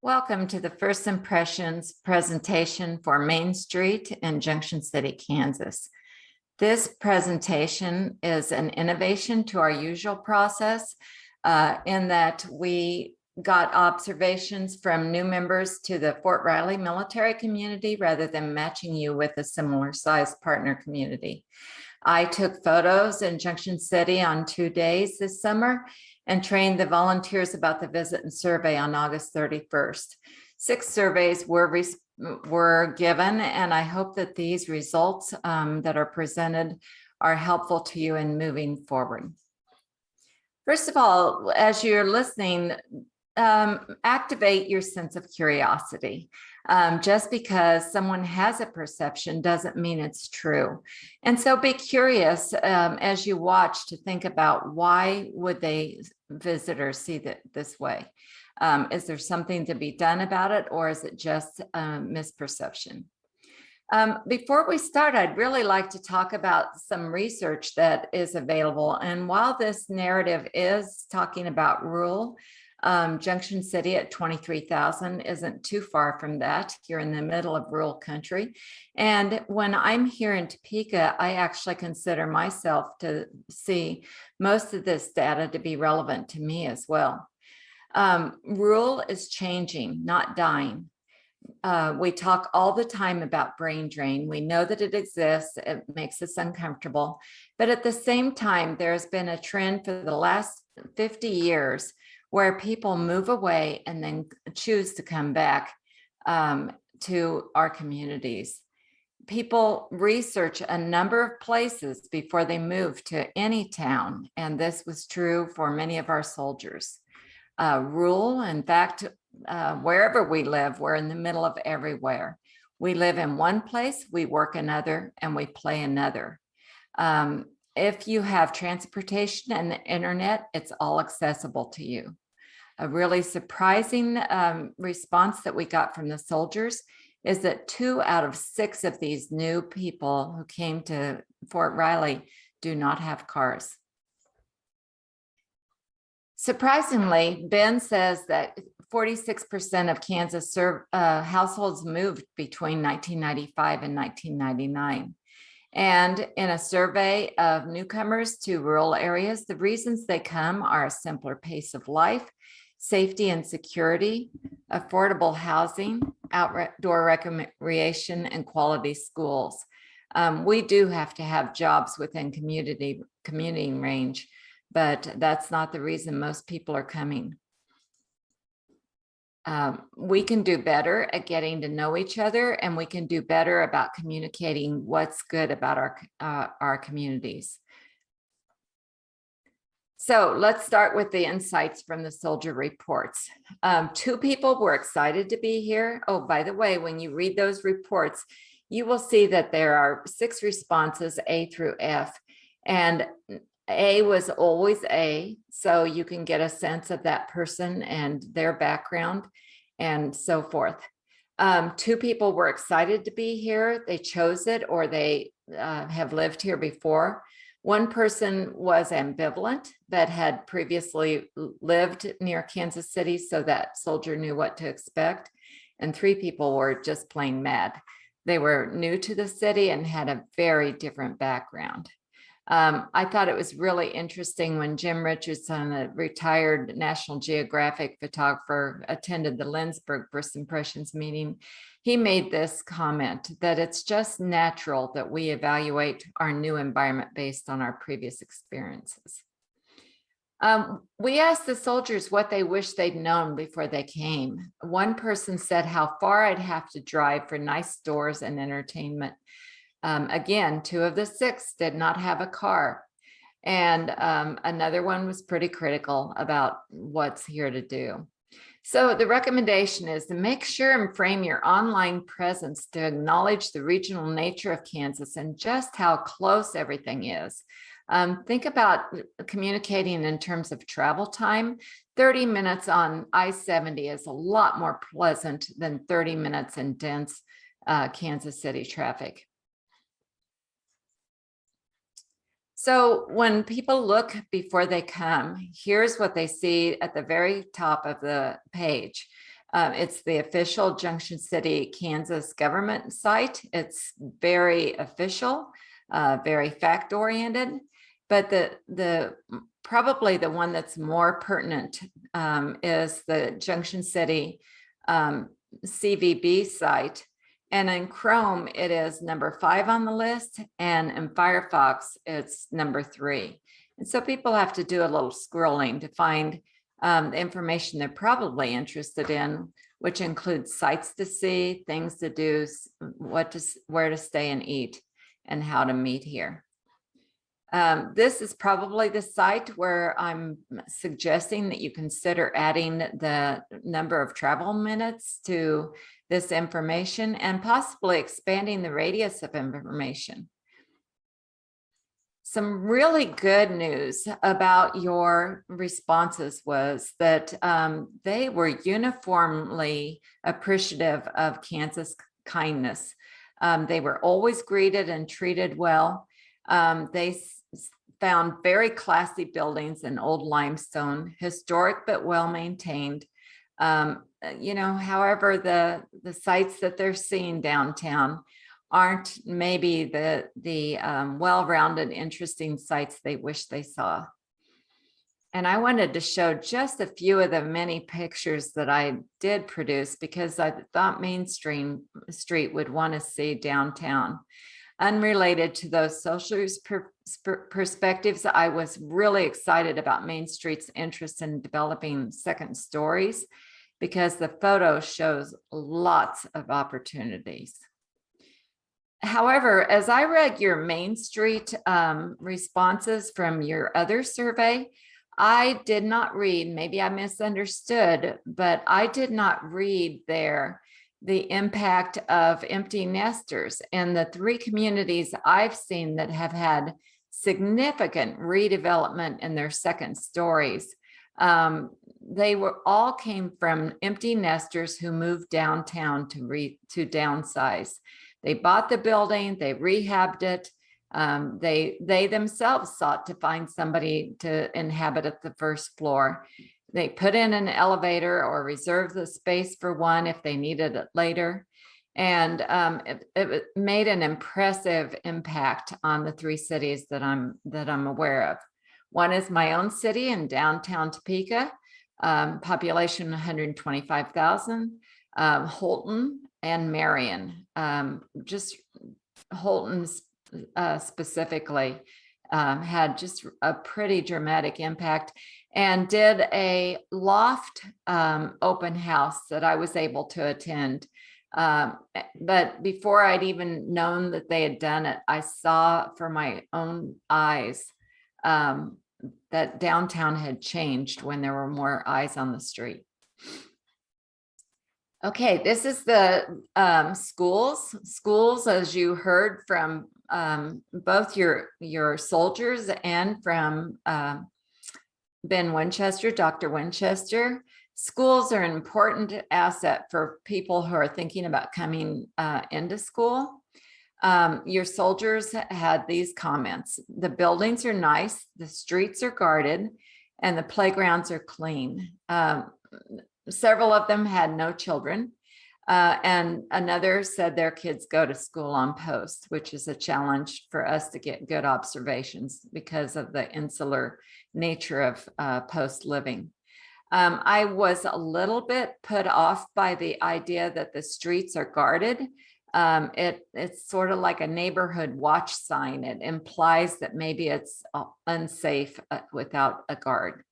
Welcome to the First Impressions presentation for Main Street in Junction City, Kansas. This presentation is an innovation to our usual process in that we got observations from new members to the Fort Riley military community rather than matching you with a similar sized partner community. I took photos in Junction City on 2 days this summer and trained the volunteers about the visit and survey on August 31st. 6 surveys were given, and I hope that these results that are presented are helpful to you in moving forward. First of all, as you're listening, activate your sense of curiosity. Just because someone has a perception doesn't mean it's true. And so be curious as you watch to think about why would visitors see that this way? Is there something to be done about it, or is it just misperception? Before we start, I'd really like to talk about some research that is available. And while this narrative is talking about rural, Junction City at 23,000 isn't too far from that. You're in the middle of rural country. And when I'm here in Topeka, I actually consider myself to see most of this data to be relevant to me as well. Rural is changing, not dying. We talk all the time about brain drain. We know that it exists. It makes us uncomfortable. But at the same time, there's been a trend for the last 50 years where people move away and then choose to come back to our communities. People research a number of places before they move to any town, and this was true for many of our soldiers. Rural, in fact, wherever we live, we're in the middle of everywhere. We live in one place, we work another, and we play another. If you have transportation and the internet, it's all accessible to you. A really surprising response that we got from the soldiers is that 2 out of 6 of these new people who came to Fort Riley do not have cars. Surprisingly, Ben says that 46% of Kansas households moved between 1995 and 1999. And in a survey of newcomers to rural areas, the reasons they come are a simpler pace of life, safety and security, affordable housing, outdoor recreation, and quality schools. We do have to have jobs within commuting range, but that's not the reason most people are coming. We can do better at getting to know each other, and we can do better about communicating what's good about our communities. So let's start with the insights from the soldier reports. 2 people were excited to be here. Oh, by the way, when you read those reports, you will see that there are 6 responses, A through F, and A was always A, so you can get a sense of that person and their background and so forth. 2 people were excited to be here. They chose it, or they have lived here before. 1 person was ambivalent, but had previously lived near Kansas City, so that soldier knew what to expect. And 3 people were just plain mad. They were new to the city and had a very different background. I thought it was really interesting when Jim Richardson, a retired National Geographic photographer, attended the Lynchburg First Impressions meeting. He made this comment that it's just natural that we evaluate our new environment based on our previous experiences. We asked the soldiers what they wish they'd known before they came. 1 person said how far I'd have to drive for nice stores and entertainment. Again, 2 of the 6 did not have a car. And another one was pretty critical about what's here to do. So the recommendation is to make sure and frame your online presence to acknowledge the regional nature of Kansas and just how close everything is. Think about communicating in terms of travel time. 30 minutes on I-70 is a lot more pleasant than 30 minutes in dense Kansas City traffic. So when people look before they come, here's what they see at the very top of the page. It's the official Junction City, Kansas government site. It's very official, very fact-oriented, but the probably the one that's more pertinent is the Junction City CVB site. And in Chrome, it is number 5 on the list, and in Firefox, it's number 3. And so people have to do a little scrolling to find the information they're probably interested in, which includes sites to see, things to do, where to stay and eat, and how to meet here. This is probably the site where I'm suggesting that you consider adding the number of travel minutes to this information and possibly expanding the radius of information. Some really good news about your responses was that they were uniformly appreciative of Kansas kindness. They were always greeted and treated well. They found very classy buildings in old limestone, historic but well maintained. However, the sites that they're seeing downtown aren't maybe the well-rounded, interesting sites they wish they saw. And I wanted to show just a few of the many pictures that I did produce because I thought Main Street would want to see downtown. Unrelated to those social perspectives, I was really excited about Main Street's interest in developing second stories because the photo shows lots of opportunities. However, as I read your Main Street responses from your other survey, I did not read, maybe I misunderstood, but I did not read there the impact of empty nesters in the 3 communities I've seen that have had significant redevelopment in their second stories. They all came from empty nesters who moved downtown to downsize. They bought the building, they rehabbed it. They themselves sought to find somebody to inhabit at the first floor. They put in an elevator or reserved the space for one if they needed it later. And it made an impressive impact on the 3 cities that I'm aware of. One is my own city in downtown Topeka, population 125,000, Holton and Marion. Just Holton specifically had just a pretty dramatic impact, and did a loft open house that I was able to attend. But before I'd even known that they had done it, I saw for my own eyes that downtown had changed when there were more eyes on the street. Okay, this is the schools. Schools, as you heard from both your soldiers and from Ben Winchester, Dr. Winchester, schools are an important asset for people who are thinking about coming into school. Your soldiers had these comments: the buildings are nice, the streets are guarded, and the playgrounds are clean. Several of them had no children, and another said their kids go to school on post, which is a challenge for us to get good observations because of the insular nature of post living. I was a little bit put off by the idea that the streets are guarded. It's sort of like a neighborhood watch sign. It implies that maybe it's unsafe without a guard.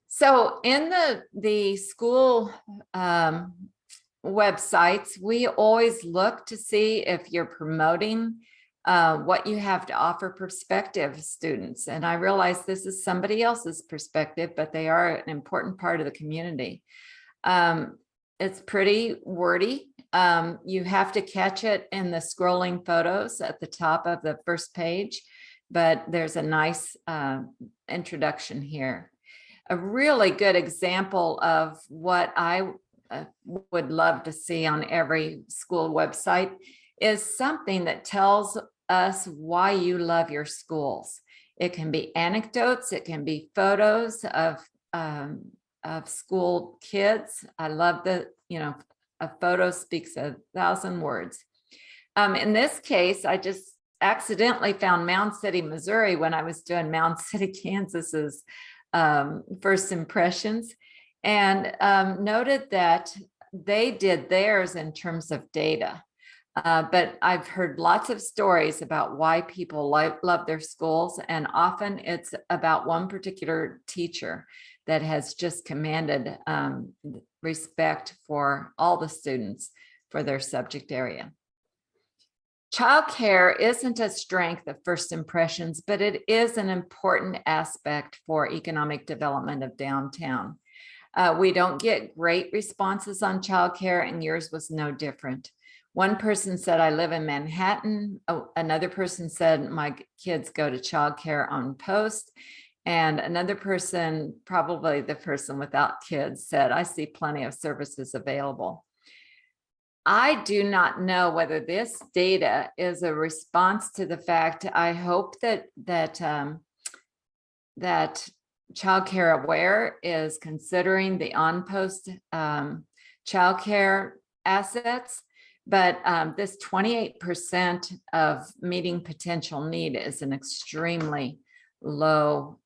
So in the school websites, we always look to see if you're promoting what you have to offer prospective students. And I realize this is somebody else's perspective, but they are an important part of the community. It's pretty wordy. You have to catch it in the scrolling photos at the top of the first page, but there's a nice introduction here. A really good example of what I would love to see on every school website is something that tells us why you love your schools. It can be anecdotes, it can be photos of of school kids. I love the, a photo speaks 1,000 words. In this case, I just accidentally found Mound City, Missouri when I was doing Mound City, Kansas's first impressions, and noted that they did theirs in terms of data. But I've heard lots of stories about why people love their schools, and often it's about one particular teacher that has just commanded respect for all the students for their subject area. Childcare isn't a strength of first impressions, but it is an important aspect for economic development of downtown. We don't get great responses on childcare, and yours was no different. One person said, I live in Manhattan. Oh, another person said, my kids go to childcare on post. And another person, probably the person without kids, said, I see plenty of services available. I do not know whether this data is a response to the fact. I hope that Childcare Aware is considering the on-post childcare assets, but this 28% of meeting potential need is an extremely low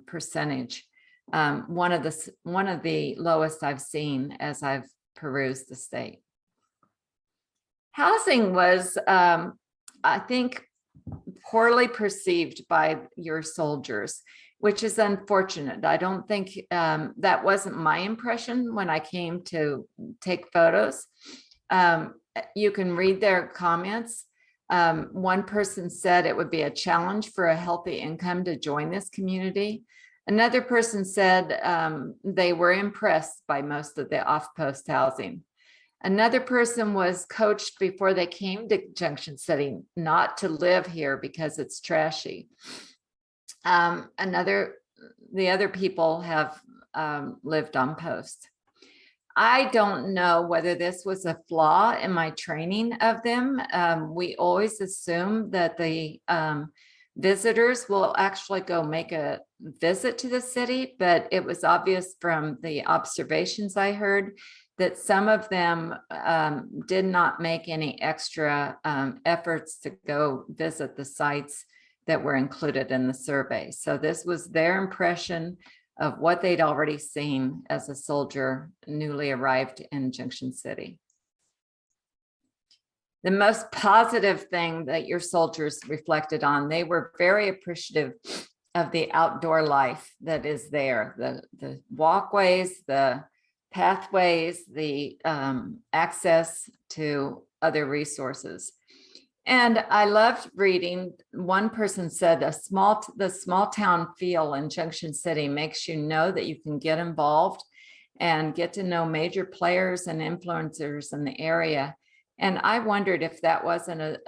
percentage. One of the lowest I've seen as I've perused the state. Housing was, I think, poorly perceived by your soldiers, which is unfortunate. I don't think that wasn't my impression when I came to take photos. You can read their comments. One person said it would be a challenge for a healthy income to join this community. Another person said they were impressed by most of the off-post housing. Another person was coached before they came to Junction City not to live here because it's trashy. The other people have lived on post. I don't know whether this was a flaw in my training of them. We always assume that the visitors will actually go make a visit to the city, but it was obvious from the observations I heard that some of them did not make any extra efforts to go visit the sites that were included in the survey. So this was their impression of what they'd already seen as a soldier newly arrived in Junction City. The most positive thing that your soldiers reflected on, they were very appreciative of the outdoor life that is there, the walkways, the pathways, the access to other resources. And I loved reading, one person said the small town feel in Junction City makes you know that you can get involved and get to know major players and influencers in the area. And I wondered if that wasn't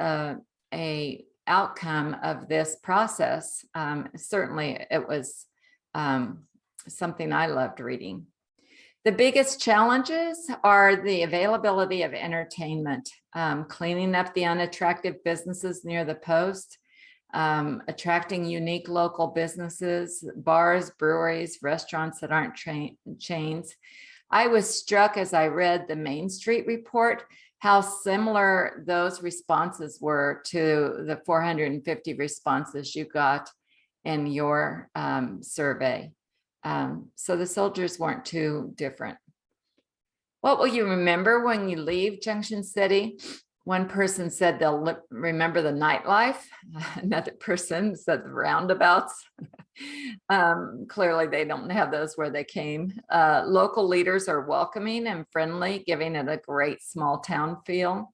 a outcome of this process. Certainly it was something I loved reading. The biggest challenges are the availability of entertainment, cleaning up the unattractive businesses near the post, attracting unique local businesses, bars, breweries, restaurants that aren't chains. I was struck as I read the Main Street report, how similar those responses were to the 450 responses you got in your survey. So the soldiers weren't too different. What will you remember when you leave Junction City? One person said they'll remember the nightlife. Another person said the roundabouts. Clearly they don't have those where they came. Local leaders are welcoming and friendly, giving it a great small town feel.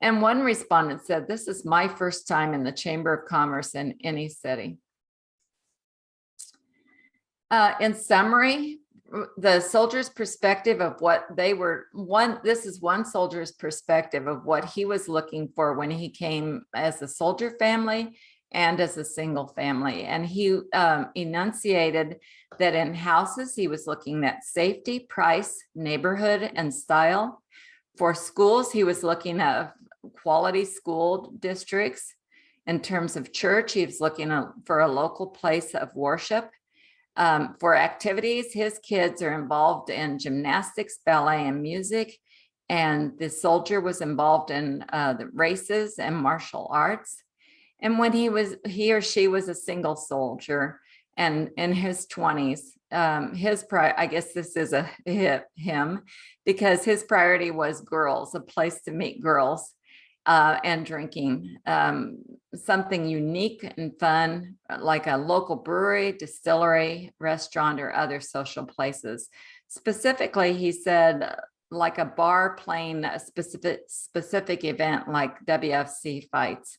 And one respondent said, this is my first time in the Chamber of Commerce in any city. In summary, the soldier's perspective of what they were, this is one soldier's perspective of what he was looking for when he came as a soldier family and as a single family. And he enunciated that in houses, he was looking at safety, price, neighborhood, and style. For schools, he was looking at quality school districts. In terms of church, he was looking for a local place of worship. For activities, his kids are involved in gymnastics, ballet, and music. And the soldier was involved in the races and martial arts. And when he or she was a single soldier and in his 20s, I guess this is him, because his priority was girls, a place to meet girls, and drinking, something unique and fun, like a local brewery, distillery, restaurant, or other social places. Specifically, he said, like a bar playing a specific event like WFC fights.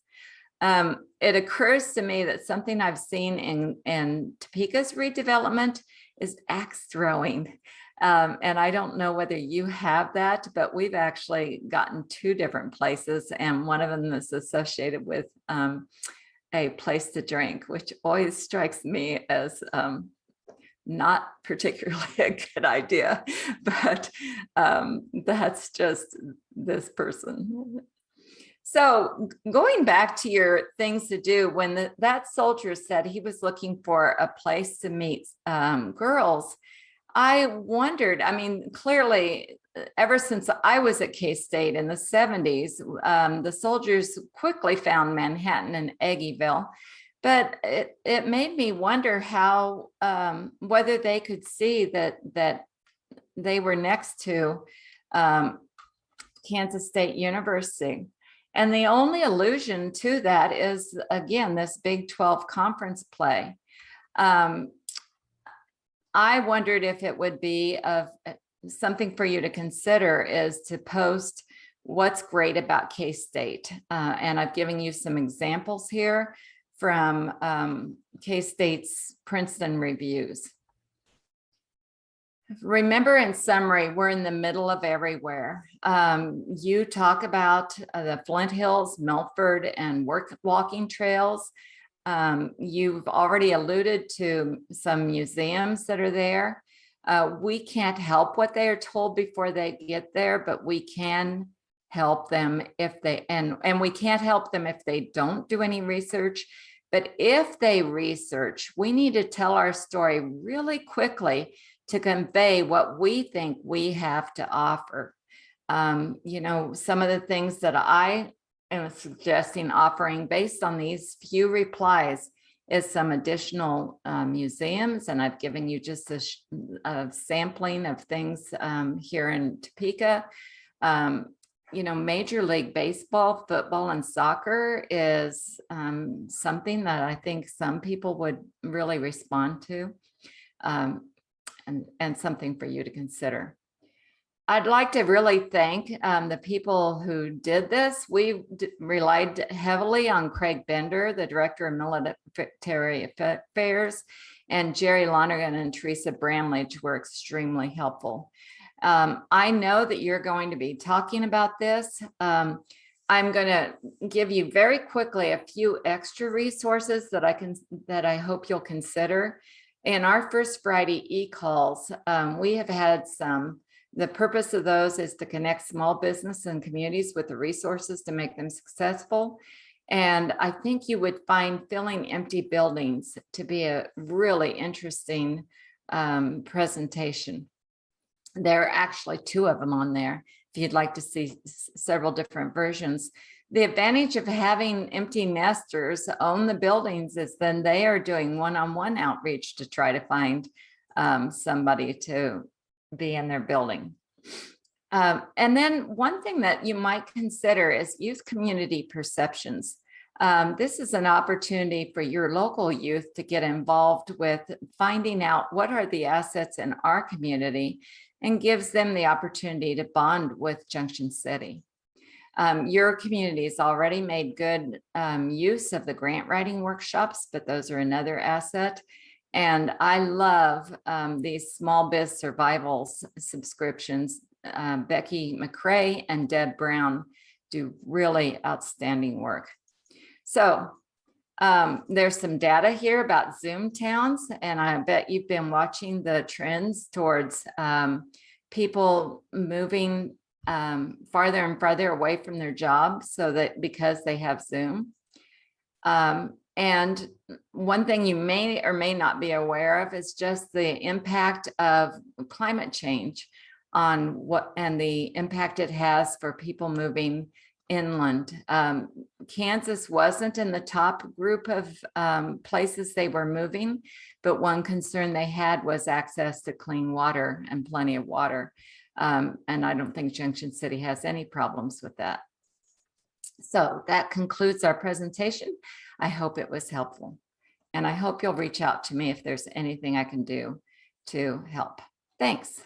It occurs to me that something I've seen in Topeka's redevelopment is axe throwing. And I don't know whether you have that, but we've actually gotten two different places, and one of them is associated with a place to drink, which always strikes me as not particularly a good idea, but that's just this person. So going back to your things to do, when that soldier said he was looking for a place to meet girls, I wondered, I mean, clearly, ever since I was at K-State in the 70s, the soldiers quickly found Manhattan and Aggieville. But it made me wonder how, whether they could see that they were next to Kansas State University. And the only allusion to that is, again, this Big 12 conference play. I wondered if it would be something for you to consider is to post what's great about K-State. And I've given you some examples here from K-State's Princeton reviews. Remember, in summary, we're in the middle of everywhere. You talk about the Flint Hills, Milford, and walking trails. You've already alluded to some museums that are there. We can't help what they are told before they get there, but we can help them if they, and we can't help them if they don't do any research. But if they research, we need to tell our story really quickly to convey what we think we have to offer. You know, some of the things that I am suggesting offering based on these few replies is some additional museums. And I've given you just a sampling of things here in Topeka. You know, Major League Baseball, football, and soccer is something that I think some people would really respond to, and something for you to consider. I'd like to really thank the people who did this. We relied heavily on Craig Bender, the Director of Military Affairs, and Jerry Lonergan and Teresa Bramlage were extremely helpful. I know that you're going to be talking about this. I'm going to give you very quickly a few extra resources that I hope you'll consider. In our First Friday e-calls, we have had some. The purpose of those is to connect small business and communities with the resources to make them successful. And I think you would find filling empty buildings to be a really interesting presentation. There are actually two of them on there, if you'd like to see several different versions. The advantage of having empty nesters own the buildings is then they are doing one-on-one outreach to try to find somebody to be in their building. And then one thing that you might consider is youth community perceptions. This is an opportunity for your local youth to get involved with finding out what are the assets in our community, and gives them the opportunity to bond with Junction City. Your community has already made good use of the grant writing workshops, but those are another asset. And I love these small biz survivals subscriptions. Becky McRae and Deb Brown do really outstanding work. So there's some data here about Zoom towns, and I bet you've been watching the trends towards people moving farther and farther away from their jobs, so that because they have Zoom. And one thing you may or may not be aware of is just the impact of climate change on what and the impact it has for people moving inland. Kansas wasn't in the top group of places they were moving, but one concern they had was access to clean water and plenty of water. And I don't think Junction City has any problems with that. So that concludes our presentation. I hope it was helpful. And I hope you'll reach out to me if there's anything I can do to help. Thanks.